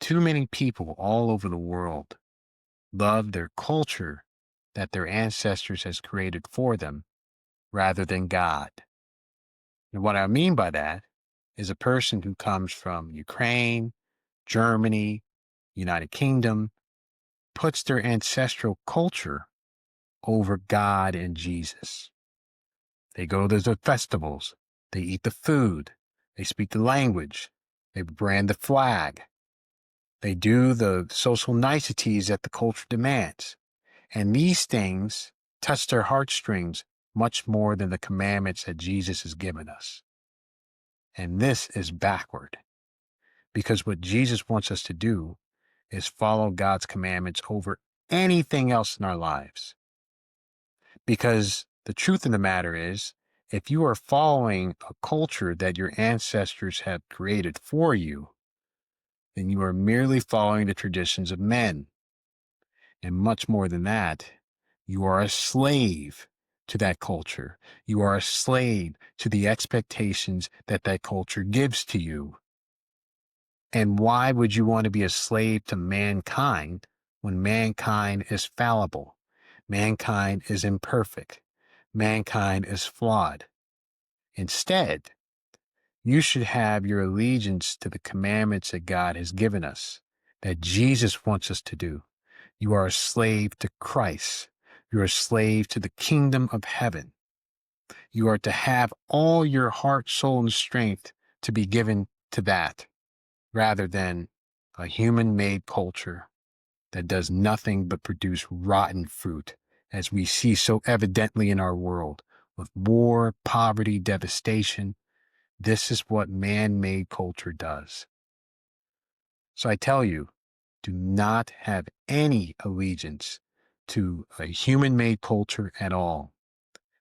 Too many people all over the world love their culture that their ancestors has created for them rather than God. And what I mean by that is a person who comes from Ukraine, Germany, United Kingdom, puts their ancestral culture over God and Jesus. They go to the festivals, they eat the food, they speak the language, they brand the flag, they do the social niceties that the culture demands. And these things touch their heartstrings much more than the commandments that Jesus has given us. And this is backward because what Jesus wants us to do is follow God's commandments over anything else in our lives. Because the truth of the matter is, if you are following a culture that your ancestors have created for you, then you are merely following the traditions of men. And much more than that, you are a slave to that culture. You are a slave to the expectations that that culture gives to you. And why would you want to be a slave to mankind when mankind is fallible? Mankind is imperfect. Mankind is flawed. Instead, you should have your allegiance to the commandments that God has given us, that Jesus wants us to do. You are a slave to Christ. You're a slave to the kingdom of heaven. You are to have all your heart, soul, and strength to be given to that rather than a human made culture that does nothing but produce rotten fruit, as we see so evidently in our world with war, poverty, devastation. This is what man made culture does. So I tell you, do not have any allegiance to a human made culture at all.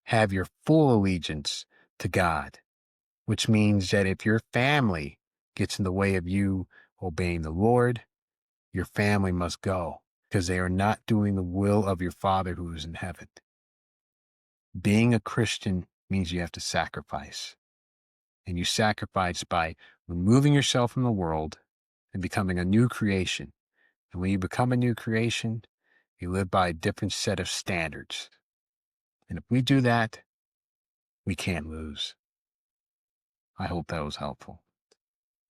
Have your full allegiance to God, which means that if your family gets in the way of you obeying the Lord, your family must go because they are not doing the will of your Father who is in heaven. Being a Christian means you have to sacrifice, and you sacrifice by removing yourself from the world and becoming a new creation. And when you become a new creation, you live by a different set of standards. And if we do that, we can't lose. I hope that was helpful.